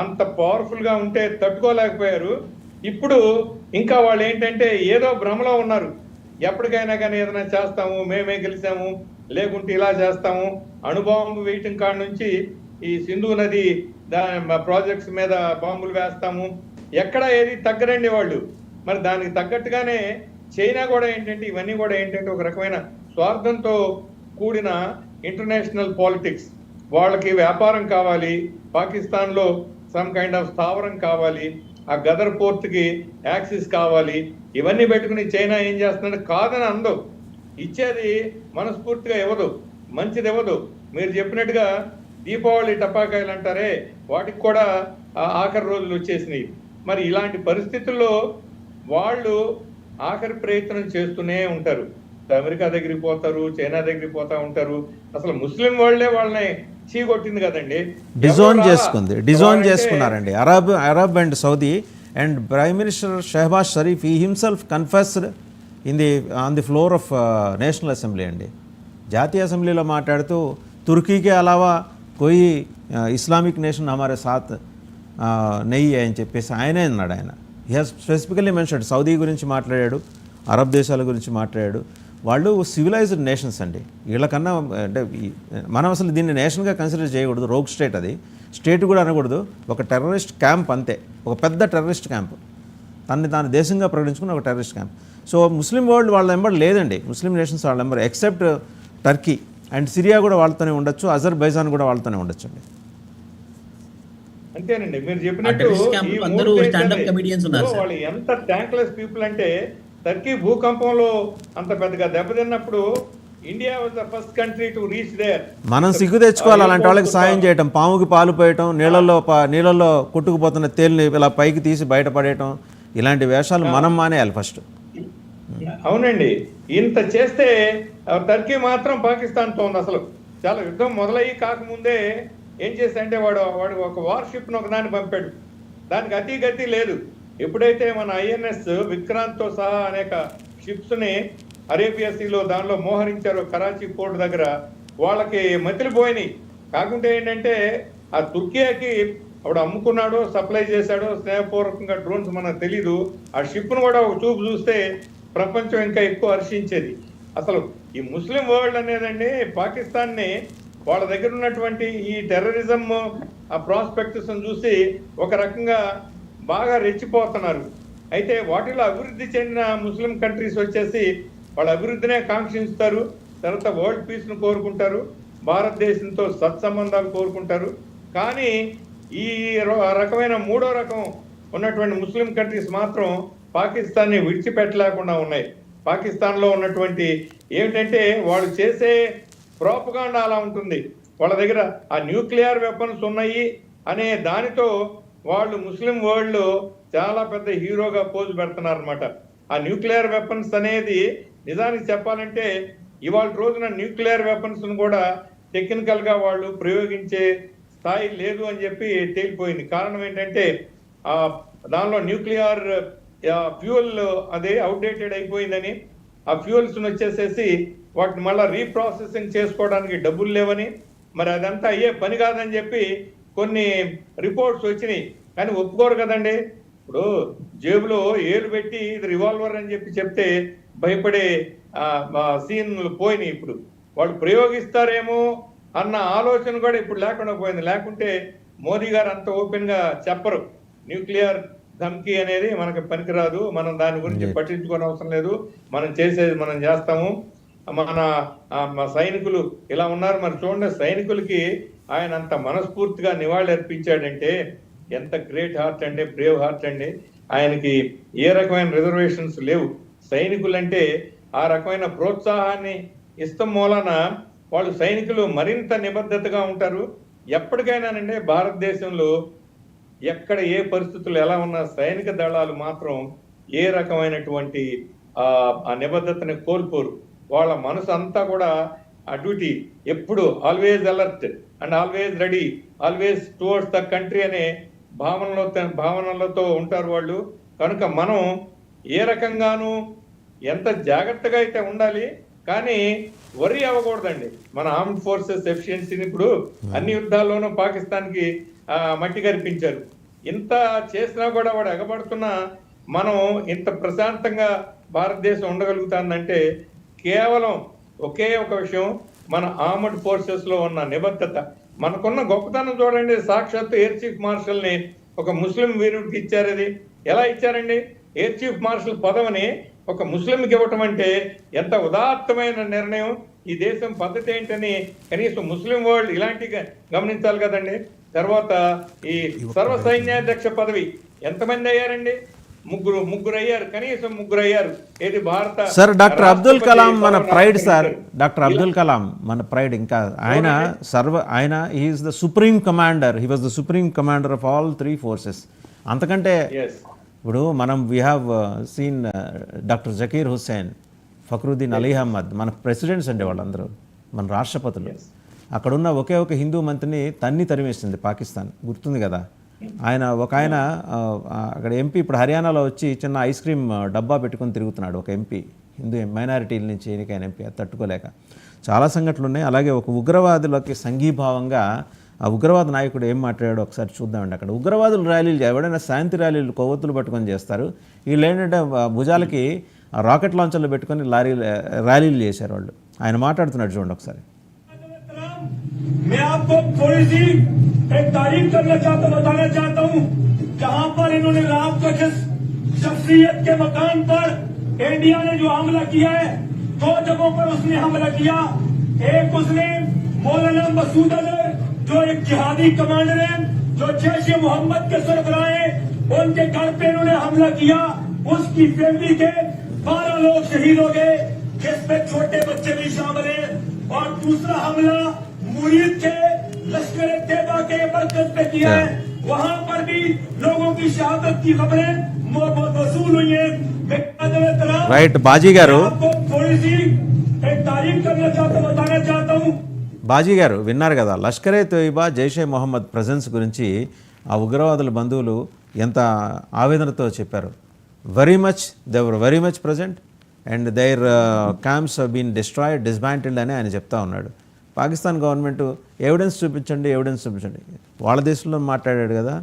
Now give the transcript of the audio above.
అంత పవర్ఫుల్ గా ఉంటే తట్టుకోలేకపోయారు. ఇప్పుడు ఇంకా వాళ్ళు ఏంటంటే ఏదో భ్రమలో ఉన్నారు. ఎప్పటికైనా కానీ ఏదైనా చేస్తాము, మేమే గెలిచాము, లేకుంటే ఇలా చేస్తాము. అణుబాంబు వేయటం కాడ నుంచి ఈ సింధు నది ప్రాజెక్ట్స్ మీద బాంబులు వేస్తాము, ఎక్కడ ఏది తగ్గరండి వాళ్ళు. మరి దానికి తగ్గట్టుగానే చైనా కూడా ఏంటంటే ఇవన్నీ కూడా ఏంటంటే ఒక రకమైన స్వార్థంతో కూడిన ఇంటర్నేషనల్ పాలిటిక్స్. వాళ్ళకి వ్యాపారం కావాలి, పాకిస్తాన్లో సమ్ కైండ్ ఆఫ్ స్థావరం కావాలి, ఆ గదర్ పోర్ట్కి యాక్సిస్ కావాలి. ఇవన్నీ పెట్టుకుని చైనా ఏం చేస్తున్నాడు, కాదని అందో, ఇచ్చేది మనస్ఫూర్తిగా ఇవ్వదు, మంచిది ఇవ్వదు. మీరు చెప్పినట్టుగా దీపావళి టపాకాయలు అంటారే, వాటికి కూడా ఆఖరి రోజులు వచ్చేసినాయి. మరి ఇలాంటి పరిస్థితుల్లో వాళ్ళు ఆఖరి ప్రయత్నం చేస్తూనే ఉంటారు. అమెరికా దగ్గరికి పోతారు, చైనా దగ్గరికి పోతా ఉంటారు. అసలు ముస్లిం వాళ్ళే వాళ్ళని చీకొట్టింది కదండి, డిజోన్ చేసుకున్నారండి. Arab and Saudi and prime minister Shehbaz Sharif he himself confessed on the floor of national assembly అండి. జాతీయ అసెంబ్లీలో మాట్లాడుతూ తుర్కీకే అలావా కోయి ఇస్లామిక్ నేషన్ హమారే సాత్ నెయ్యి అని చెప్పేసి ఆయనే అన్నాడు. ఆయన he has specifically mentioned. Saudi గురించి మాట్లాడాడు, అరబ్ దేశాల గురించి మాట్లాడాడు. వాళ్ళు సివిలైజ్డ్ నేషన్స్ అండి. వీళ్ళకన్నా అంటే మనం అసలు దీన్ని నేషన్గా కన్సిడర్ చేయకూడదు, రోగ్ స్టేట్. అది స్టేట్ కూడా అనకూడదు, ఒక టెర్రరిస్ట్ క్యాంప్ అంతే, ఒక పెద్ద టెర్రరిస్ట్ క్యాంప్, తనని తాను దేశంగా ప్రకటించుకున్న ఒక టెర్రరిస్ట్ క్యాంప్. సో ముస్లిం వరల్డ్ వాళ్ళ నెంబర్ లేదండి, ముస్లిం నేషన్స్ వాళ్ళ number except Turkey and Syria కూడా వాళ్ళతోనే ఉండొచ్చు, అజర్బైజాన్ కూడా వాళ్ళతోనే ఉండొచ్చు అండి. అంతేనండి, మీరు చెప్పినట్టు వాళ్ళు ఎంత ట్యాంక్లెస్ పీపుల్ అంటే, టర్కీ భూకంపంలో అంత పెద్దగా దెబ్బతిన్నప్పుడు India was the first country to reach there. మనం సిగ్గు తెచ్చుకోవాలి అలాంటి వాళ్ళకి సాయం చేయటం. పాముకి పాలు పోయటం, నీళ్ళల్లో కొట్టుకుపోతున్న తేలిని ఇలా పైకి తీసి బయటపడేయటం, ఇలాంటి వేషాలు మనం మానేయాలి ఫస్ట్. అవునండి, ఇంత చేస్తే టర్కీ మాత్రం పాకిస్తాన్తో ఉంది. అసలు చాలా యుద్ధం మొదలయ్యి కాకముందే ఏం చేశాడంటే వాడు ఒక వార్షిప్ను ఒక దాన్ని పంపాడు. దానికి అతి లేదు. ఎప్పుడైతే మన ఐఎన్ఎస్ విక్రాంత్తో సహా అనేక షిప్స్ని అరేబియా సీలో దానిలో మోహరించారో కరాచీ పోర్ట్ దగ్గర, వాళ్ళకి మతిలిపోయినాయి. కాకుంటే ఏంటంటే ఆ తుర్కియాకి అప్పుడు అమ్ముకున్నాడో సప్లై చేశాడో స్నేహపూర్వకంగా డ్రోన్స్ మనకు తెలీదు. ఆ షిప్ను కూడా ఒక చూపు చూస్తే ప్రపంచం ఇంకా ఎక్కువ హర్షించేది. అసలు ఈ ముస్లిం వరల్డ్ అనేదండి పాకిస్తాన్ని వాళ్ళ దగ్గర ఉన్నటువంటి ఈ టెర్రరిజం ఆ ప్రాస్పెక్ట్స్ చూసి ఒక రకంగా బాగా రెచ్చిపోతున్నారు. అయితే వాటిలో అభివృద్ధి చెందిన ముస్లిం కంట్రీస్ వచ్చేసి వాళ్ళ అభివృద్ధినే కాంక్షిస్తారు, తర్వాత వరల్డ్ పీస్ను కోరుకుంటారు, భారతదేశంతో సత్సంబంధాలు కోరుకుంటారు. కానీ ఈ రకమైన మూడో రకం ఉన్నటువంటి ముస్లిం కంట్రీస్ మాత్రం పాకిస్తాన్ని విడిచిపెట్టలేకుండా ఉన్నాయి. పాకిస్తాన్లో ఉన్నటువంటి ఏమిటంటే వాళ్ళు చేసే ప్రోపగాండా అలా ఉంటుంది. వాళ్ళ దగ్గర ఆ న్యూక్లియర్ వెపన్స్ ఉన్నాయి అనే దానితో వాళ్ళు ముస్లిం వరల్డ్ చాలా పెద్ద హీరోగా పోజు పెడుతున్నారు అనమాట. ఆ న్యూక్లియర్ వెపన్స్ అనేది నిజానికి చెప్పాలంటే ఇవాళ రోజున న్యూక్లియర్ వెపన్స్ కూడా టెక్నికల్ గా వాళ్ళు ప్రయోగించే స్థాయి లేదు అని చెప్పి తేలిపోయింది. కారణం ఏంటంటే దానిలో న్యూక్లియర్ ఫ్యూయల్ అదే అవుట్డేటెడ్ అయిపోయిందని, ఆ ఫ్యూయల్స్ వచ్చేసేసి వాటిని మళ్ళీ రీప్రాసెసింగ్ చేసుకోవడానికి డబ్బులు లేవని, మరి అదంతా అయ్యే పని కాదని చెప్పి కొన్ని రిపోర్ట్స్ వచ్చినాయి. కానీ ఒప్పుకోరు కదండి. ఇప్పుడు జేబులో ఏలు పెట్టి ఇది రివాల్వర్ అని చెప్పి చెప్తే భయపడే సీన్లు పోయినాయి. ఇప్పుడు వాళ్ళు ప్రయోగిస్తారేమో అన్న ఆలోచన కూడా ఇప్పుడు లేకుండా పోయింది. లేకుంటే మోదీ గారు అంత ఓపెన్ గా చెప్పరు, న్యూక్లియర్ ధమ్కీ అనేది మనకి పనికిరాదు, మనం దాని గురించి పట్టించుకోని అవసరం లేదు, మనం చేసేది మనం చేస్తాము, మన సైనికులు ఇలా ఉన్నారు. మరి చూడండి, సైనికులకి ఆయన అంత మనస్ఫూర్తిగా నివాళి అర్పించాడంటే ఎంత గ్రేట్ హార్ట్ అండి, బ్రేవ్ హార్ట్ అండి. ఆయనకి ఏ రకమైన రిజర్వేషన్స్ లేవు. సైనికులంటే ఆ రకమైన ప్రోత్సాహాన్ని ఇష్టం మూలన వాళ్ళు సైనికులు మరింత నిబద్ధతగా ఉంటారు. ఎప్పటికైనానండి భారతదేశంలో ఎక్కడ ఏ పరిస్థితులు ఎలా ఉన్నా సైనిక దళాలు మాత్రం ఏ రకమైనటువంటి ఆ నిబద్ధతని కోల్పోరు. వాళ్ళ మనసు అంతా కూడా ఆ డ్యూటీ ఎప్పుడు always alert and always ready, always towards the country అనే భావనలతో ఉంటారు వాళ్ళు. కనుక మనం ఏ రకంగానూ ఎంత జాగ్రత్తగా అయితే ఉండాలి, కానీ వరి అవ్వకూడదండి. మన ఆర్మ్డ్ ఫోర్సెస్ ఎఫిషియన్సీని ఇప్పుడు అన్ని యుద్ధాల్లోనూ పాకిస్తాన్కి మట్టి కనిపించారు. ఇంత చేసినా కూడా వాడు ఎగబడుతున్నా మనం ఇంత ప్రశాంతంగా భారతదేశం ఉండగలుగుతుందంటే కేవలం ఒకే ఒక విషయం, మన ఆర్మ్డ్ ఫోర్సెస్ లో ఉన్న నిబద్ధత. మనకున్న గొప్పతనం చూడండి, సాక్షాత్తు ఎయిర్ చీఫ్ మార్షల్ ని ఒక ముస్లిం వీరుడికి ఇచ్చారు. అది ఎలా ఇచ్చారండి? ఎయిర్ చీఫ్ మార్షల్ పదవిని ఒక ముస్లింకి ఇవ్వటం అంటే ఎంత ఉదాత్తమైన నిర్ణయం. ఈ దేశం పద్ధతి ఏంటని కనీసం ముస్లిం వరల్డ్ ఇలాంటివి గమనించాలి కదండి. తర్వాత ఈ సర్వ సైన్యాధ్యక్ష పదవి ఎంతమంది అయ్యారండి? ముగ్గురు అయ్యారు, కనీసం ముగ్గురు అయ్యారు. ఏది భారత సార్ డాక్టర్ అబ్దుల్ కలాం మన pride sir. Doctor Abdul Kalam మన ప్రైడ్. ఇంకా ఆయన he is the supreme commander. He was the supreme commander of all 3 forces. అంతకంటే ఇప్పుడు మనం we have seen doctor Zakir Hussain, Fakhruddin Ali Ahmed, మన ప్రెసిడెంట్స్ అండి వాళ్ళందరూ, మన రాష్ట్రపతులు. అక్కడున్న ఒకే ఒక హిందూ మంత్రిని తరిమేసింది పాకిస్తాన్, గుర్తుంది కదా. ఆయన అక్కడ ఎంపీ ఇప్పుడు హర్యానాలో వచ్చి చిన్న ఐస్ క్రీమ్ డబ్బా పెట్టుకొని తిరుగుతున్నాడు ఒక ఎంపీ, హిందూ మైనారిటీల నుంచి ఎన్నికైన ఎంపీ. అది తట్టుకోలేక చాలా సంఘటనలు ఉన్నాయి. అలాగే ఒక ఉగ్రవాదులకి సంఘీభావంగా ఆ ఉగ్రవాద నాయకుడు ఏం మాట్లాడాడో ఒకసారి చూద్దామండి. అక్కడ ఉగ్రవాదులు ర్యాలీలు, ఎవడైనా శాంతి ర్యాలీలు కొవ్వొత్తులు పట్టుకొని చేస్తారు. వీళ్ళు ఏంటంటే భుజాలకి రాకెట్ లాంచర్లు పెట్టుకొని ర్యాలీలు చేశారు వాళ్ళు. ఆయన మాట్లాడుతున్నాడు చూడండి ఒకసారి. मैं आपको थोड़ी सी एक तारीफ बताना चाहता हूँ, जहाँ पर इन्होंने राम बख्श शख्सियत के मकान पर इंडिया ने जो हमला किया है, 2 जगहों पर उसने हमला किया। एक उसने मौलाना मसूद अजहर जो एक जिहादी कमांडर है, जो जैश ए मोहम्मद के सरबराह हैं, उनके घर पे इन्होंने हमला किया। उसकी फैमिली के 12 लोग शहीद हो गए, जिसमें छोटे बच्चे भी शामिल हैं। और दूसरा हमला मुरीद के लश्कर तैयबा के मरकज पे किया है, वहाँ पर भी लोगों की शहादत की खबरें वसूल हुई है। రైట్ బాజీ గారు, आपको थोड़ी सी एक तारीफ बताना चाहता हूँ। బాజీ గారు విన్నారు కదా, లష్కరే తోయిబా, జైషే మొహమ్మద్ ప్రజెన్స్ గురించి ఆ ఉగ్రవాదుల బంధువులు ఎంత ఆవేదనతో చెప్పారు. They were very much present and their camps been destroyed, dismantled అని ఆయన చెప్తా ఉన్నాడు. పాకిస్తాన్ గవర్నమెంట్ ఎవిడెన్స్ చూపించండి. వాళ్ళ దేశంలో మాట్లాడాడు కదా,